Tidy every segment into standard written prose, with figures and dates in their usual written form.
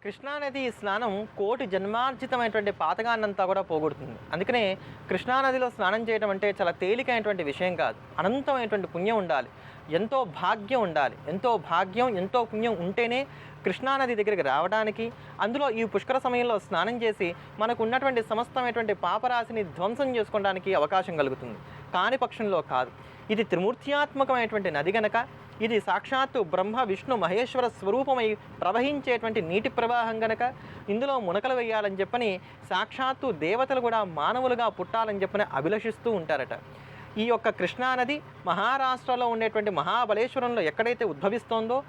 కృష్ణానది స్నానం కోటి జన్మార్జితమైనటువంటి పాతకాన్నంతా కూడా పోగొడుతుంది. అందుకనే కృష్ణానదిలో స్నానం చేయడం అంటే చాలా తేలికైనటువంటి విషయం కాదు. అనంతమైనటువంటి పుణ్యం ఉండాలి, ఎంతో భాగ్యం ఉండాలి. ఎంతో భాగ్యం, ఎంతో పుణ్యం ఉంటేనే కృష్ణానది దగ్గరికి రావడానికి, అందులో ఈ పుష్కర సమయంలో స్నానం చేసి మనకు ఉన్నటువంటి సమస్తమైనటువంటి పాపరాశిని ధ్వంసం చేసుకోవడానికి అవకాశం కలుగుతుంది. కాని పక్షంలో కాదు. ఇది త్రిమూర్త్యాత్మకమైనటువంటి నది గనక, ఇది సాక్షాత్తు బ్రహ్మ విష్ణు మహేశ్వర స్వరూపమై ప్రవహించేటువంటి నీటి ప్రవాహం గనక ఇందులో మునకలు వేయాలని చెప్పని సాక్షాత్తు దేవతలు కూడా మానవులుగా పుట్టాలని చెప్పని అభిలషిస్తూ ఉంటారట. ఈ యొక్క కృష్ణానది మహారాష్ట్రలో ఉండేటువంటి మహాబలేశ్వరంలో ఎక్కడైతే ఉద్భవిస్తోందో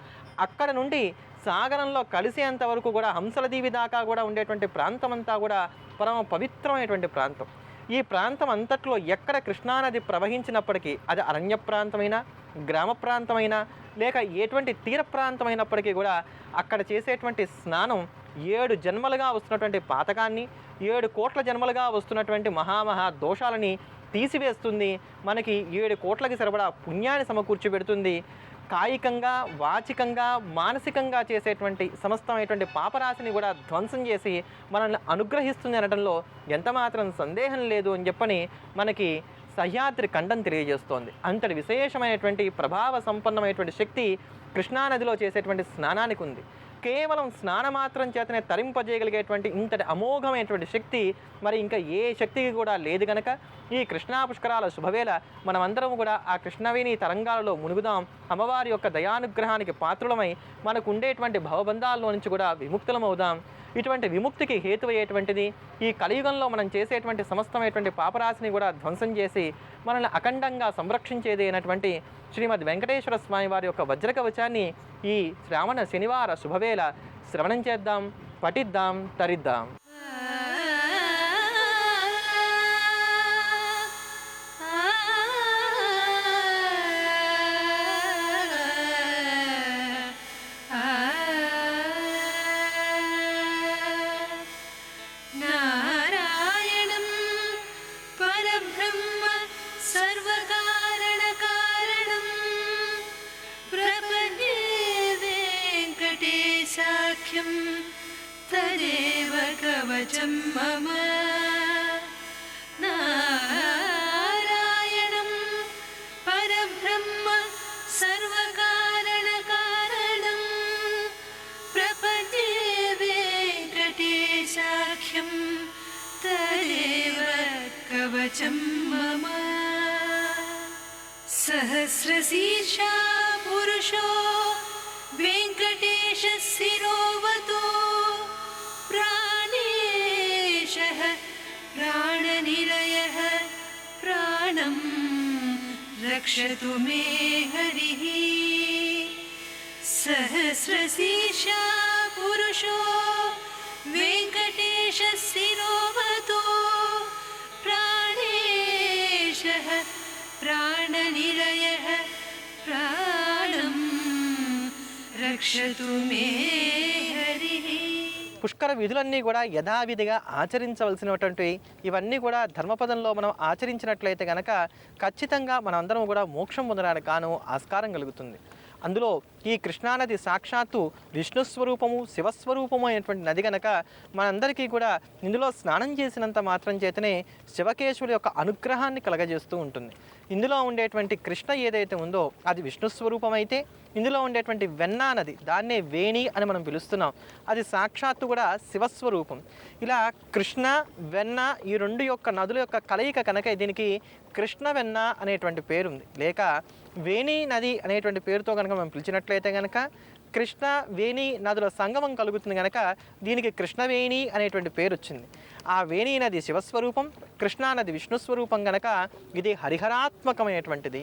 అక్కడ నుండి సాగరంలో కలిసేంత వరకు కూడా హంసల దీవి దాకా కూడా ఉండేటువంటి ప్రాంతం అంతా కూడా పరమ పవిత్రమైనటువంటి ప్రాంతం. ఈ ప్రాంతం అంతట్లో ఎక్కడ కృష్ణానది ప్రవహించినప్పటికీ అది అరణ్య ప్రాంతమైనా, గ్రామ ప్రాంతమైనా, లేక ఎటువంటి తీర ప్రాంతమైనప్పటికీ కూడా అక్కడ చేసేటువంటి స్నానం 7 జన్మలుగా వస్తున్నటువంటి పాతకాన్ని, 7 కోట్ల జన్మలుగా వస్తున్నటువంటి మహామహా దోషాలని తీసివేస్తుంది. మనకి 7 కోట్లకి సరిపడా పుణ్యాన్ని సమకూర్చి పెడుతుంది. కాయికంగా, వాచికంగా, మానసికంగా చేసేటువంటి సమస్తమైనటువంటి పాపరాశిని కూడా ధ్వంసం చేసి మనల్ని అనుగ్రహిస్తుంది అనడంలో ఎంతమాత్రం సందేహం లేదు అని చెప్పని మనకి సహ్యాద్రి ఖండం తెలియజేస్తోంది. అంతటి విశేషమైనటువంటి ప్రభావ సంపన్నమైనటువంటి శక్తి కృష్ణానదిలో చేసేటువంటి స్నానానికి ఉంది. కేవలం స్నానమాత్రం చేతనే తరింపజేయగలిగేటువంటి ఇంతటి అమోఘమైనటువంటి శక్తి మరి ఇంకా ఏ శక్తికి కూడా లేదు గనక ఈ కృష్ణా పుష్కరాల శుభవేళ మనమందరం కూడా ఆ కృష్ణవేణి తరంగాలలో మునుగుదాం. అమ్మవారి యొక్క దయానుగ్రహానికి పాత్రులమై మనకు ఉండేటువంటి భవబంధాల్లో నుంచి కూడా విముక్తులమవుదాం. ఇటువంటి విముక్తికి హేతువయ్యేటువంటిది ఈ కలియుగంలో మనం చేసేటువంటి సమస్తమైనటువంటి పాపరాశిని కూడా ధ్వంసం చేసి మనల్ని అఖండంగా సంరక్షించేది అయినటువంటి శ్రీమద్ వెంకటేశ్వర స్వామి వారి యొక్క వజ్రకవచాన్ని ఈ శ్రావణ శనివార శుభవేళ శ్రవణం చేద్దాం, పఠిద్దాం, తరిద్దాం. तदेव कवचं मम नारायणं परब्रह्म सर्वकारणकारणं प्रपद्ये वेङ्कटेशाख्यं तदेव कवचं मम सहस्रशीर्षा पुरुषो वेङ्कटेशशिरोवतो प्राणेशः प्राणनिलयः प्राणं रक्षतु मे हरिः सहस्रशीर्षा पुरुषो वेङ्कटेशशिरोवतो प्राणेशः प्राणनिलयः प्राणं రక్షతు మే హరిః. పుష్కర విధులన్నీ కూడా యథావిధిగా ఆచరించవలసినటువంటి ఇవన్నీ కూడా ధర్మపదంలో మనం ఆచరించినట్లయితే కనుక ఖచ్చితంగా మనందరం కూడా మోక్షం పొందడానికి కాను ఆస్కారం కలుగుతుంది. అందులో ఈ కృష్ణానది సాక్షాత్తు విష్ణుస్వరూపము, శివస్వరూపము అయినటువంటి నది కనుక మనందరికీ కూడా ఇందులో స్నానం చేసినంత మాత్రం చేతనే శివకేశవుల యొక్క అనుగ్రహాన్ని కలగజేస్తూ ఉంటుంది. ఇందులో ఉండేటువంటి కృష్ణ ఏదైతే ఉందో అది విష్ణుస్వరూపం అయితే, ఇందులో ఉండేటువంటి వెన్నా నది, దాన్నే వేణి అని మనం పిలుస్తున్నాం, అది సాక్షాత్తు కూడా శివస్వరూపం. ఇలా కృష్ణ, వెన్న ఈ 2 యొక్క నదుల యొక్క కలయిక కనుక దీనికి కృష్ణ వెన్న అనేటువంటి పేరుంది. లేక వేణి నది అనేటువంటి పేరుతో కనుక మనం పిలిచినట్లయితే కనుక కృష్ణ వేణి నదుల సంగమం కలుగుతుంది కనుక దీనికి కృష్ణవేణి అనేటువంటి పేరు వచ్చింది. ఆ వేణి నది శివస్వరూపం, కృష్ణానది విష్ణుస్వరూపం కనుక ఇది హరిహరాత్మకమైనటువంటిది.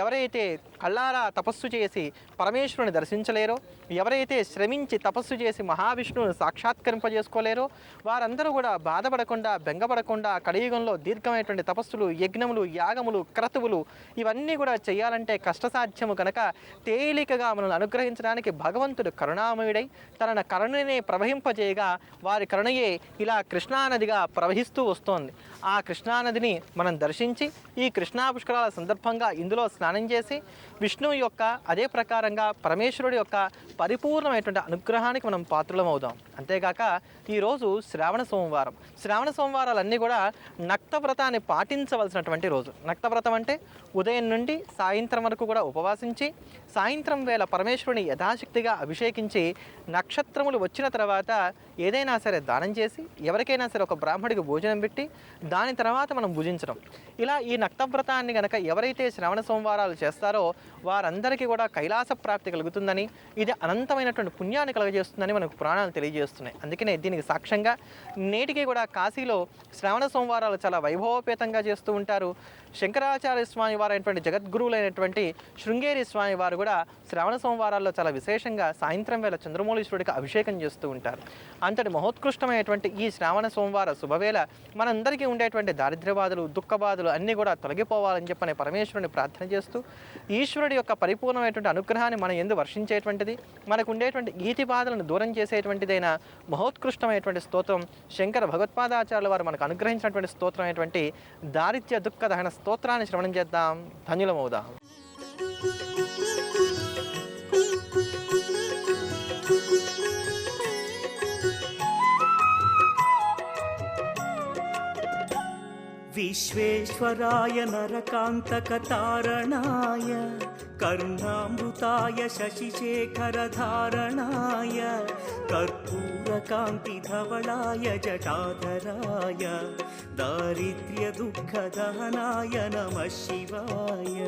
ఎవరైతే కళ్ళారా తపస్సు చేసి పరమేశ్వరుని దర్శించలేరో, ఎవరైతే శ్రమించి తపస్సు చేసి మహావిష్ణువుని సాక్షాత్కరింపజేసుకోలేరో వారందరూ కూడా బాధపడకుండా, బెంగపడకుండా కలియుగంలో దీర్ఘమైనటువంటి తపస్సులు, యజ్ఞములు, యాగములు, క్రతువులు ఇవన్నీ కూడా చేయాలంటే కష్టసాధ్యము కనుక తేలికగా మనల్ని అనుగ్రహించడానికి భగవంతుడు కరుణామయుడై తన కరుణనే ప్రవహింపజేయగా వారి కరుణయే ఇలా కృష్ణా కృష్ణానదిగా ప్రవహిస్తూ వస్తోంది. ఆ కృష్ణానదిని మనం దర్శించి ఈ కృష్ణా పుష్కరాల సందర్భంగా ఇందులో స్నానం చేసి విష్ణువు యొక్క అదే ప్రకారంగా పరమేశ్వరుడి యొక్క పరిపూర్ణమైనటువంటి అనుగ్రహానికి మనం పాత్రలం అవుదాం. అంతేగాక ఈరోజు శ్రావణ సోమవారం. శ్రావణ సోమవారాలన్నీ కూడా నక్తవ్రతాన్ని పాటించవలసినటువంటి రోజు. నక్తవ్రతం అంటే ఉదయం నుండి సాయంత్రం వరకు కూడా ఉపవాసించి సాయంత్రం వేళ పరమేశ్వరుని యథాశక్తిగా అభిషేకించి నక్షత్రములు వచ్చిన తర్వాత ఏదైనా సరే దానం చేసి ఎవరికైనా సరే ఒక బ్రాహ్మడికి భోజనం పెట్టి దాని తర్వాత మనం భుజించడం. ఇలా ఈ నక్తవ్రతాన్ని కనుక ఎవరైతే శ్రవణ సోమవారాలు చేస్తారో వారందరికీ కూడా కైలాస ప్రాప్తి కలుగుతుందని, ఇది అనంతమైనటువంటి పుణ్యాన్ని కలుగజేస్తుందని మనకు పురాణాలు తెలియజేస్తున్నాయి. అందుకనే దీనికి సాక్ష్యంగా నేటికి కూడా కాశీలో శ్రావణ సోమవారాలు చాలా వైభవోపేతంగా చేస్తూ ఉంటారు. శంకరాచార్య స్వామి వారైనటువంటి జగద్గురువులైనటువంటి శృంగేరి స్వామి వారు కూడా శ్రావణ సోమవారాల్లో చాలా విశేషంగా సాయంత్రం వేళ చంద్రమౌళీశ్వరుడికి అభిషేకం చేస్తూ ఉంటారు. అంతటి మహోత్కృష్టమైనటువంటి ఈ శ్రావణ సోమవార శుభవేళ మనందరికీ ఉండేటువంటి దారిద్ర్యబాధలు, దుఃఖబాధలు అన్నీ కూడా తొలగిపోవాలని చెప్పని పరమేశ్వరుని ప్రార్థన చేస్తూ ఈశ్వరుడి యొక్క పరిపూర్ణమైనటువంటి అనుగ్రహాన్ని మన యందు వర్షించేటువంటిది, మనకు ఉండేటువంటి ఈతి బాధలను దూరం చేసేటువంటిదైన మహోత్కృష్టమైనటువంటి స్తోత్రం శంకర భగవత్పాదాచార్యుల వారు మనకు అనుగ్రహించినటువంటి స్తోత్రం అయినటువంటి దారిద్ర్య దుఃఖ దహన స్తోత్రాన్ని శ్రవణం చేద్దాం, ధన్యులమవుదాం. विश्वेश्वराय नरकान्तकतारणाय कर्णामृताय शशिशेखरधारणाय कर्पूरकान्तिधवलाय जटाधराय दारिद्र्यदुःखदहनाय नमः शिवाय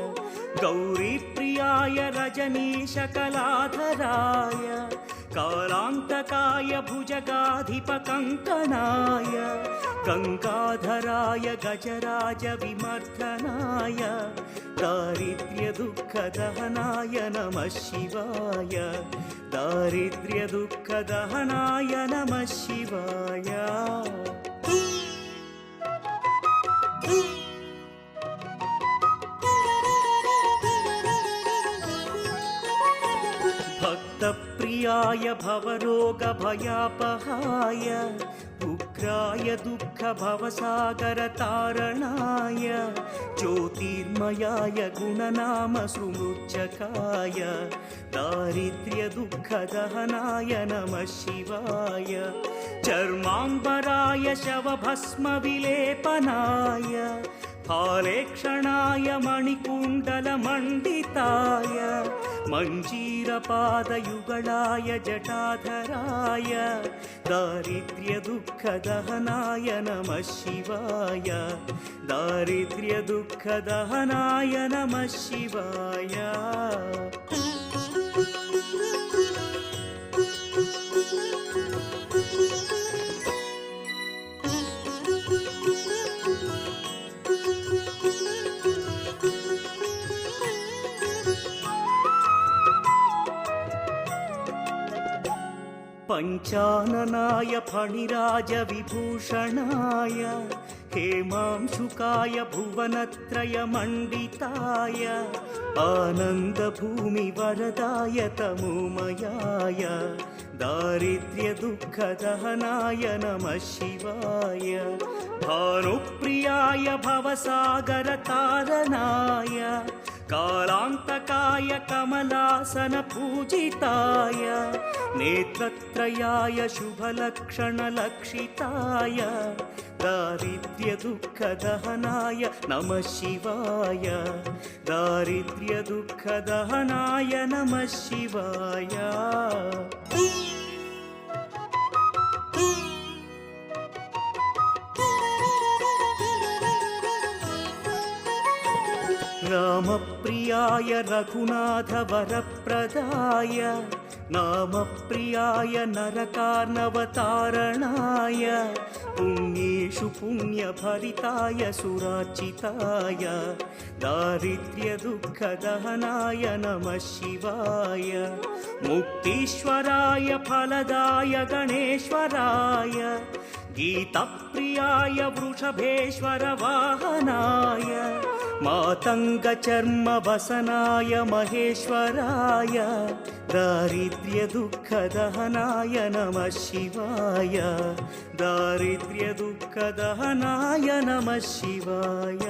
गौरीप्रियाय रजनीशकलाधराय कालान्तकाय भुजगाधिपकङ्कणाय गङ्गाधराय गजराज विमर्दनाय दारिद्र्यदुःखदहनाय नमः शिवाय दारिद्र्यदुःखदहनाय नमः शिवाय. भक्तप्रियाय भवरोगभयापहाय उग्राय दुःखभवसागरतारणाय ज्योतिर्मयाय गुणनामसुमृच्छकाय दारिद्र्यदुःखदहनाय नमः शिवाय चर्माम्बराय शवभस्मविलेपनाय फालेक्षणाय मणिकुण्डलमण्डिताय मञ्जीरपादयुगलाय जटाधराय दारिद्र्यदुःखदहनाय नमः शिवाय दारिद्र्यदुःखदहनाय नमः शिवाय. पञ्चाननाय फणिराजविभूषणाय हेमांशुकाय भुवनत्रयमण्डिताय आनन्दभूमिवरदाय तमोमयाय दारिद्र्यदुःखदहनाय नमः शिवाय भानुप्रियाय भवसागरतारणाय कालान्तकाय कमलासनपूजिताय नेत्रत्रयाय शुभलक्षणलक्षिताय दारिद्र्यदुःखदहनाय नमः शिवाय दारिद्र्यदुःखदहनाय नमः शिवाय. रामप्रियाय रघुनाथवरप्रदाय नामप्रियाय नरकार्णवतारणाय पुण्येषु पुण्यभरिताय सुरार्चिताय दारिद्र्यदुःखदहनाय नमः शिवाय मुक्तीश्वराय फलदाय गणेश्वराय गीतप्रियाय वृषभेश्वरवाहनाय मातङ्गचर्मवसनाय महेश्वराय दारिद्र्यदुःखदहनाय नमः शिवाय दारिद्र्यदुःखदहनाय नमः शिवाय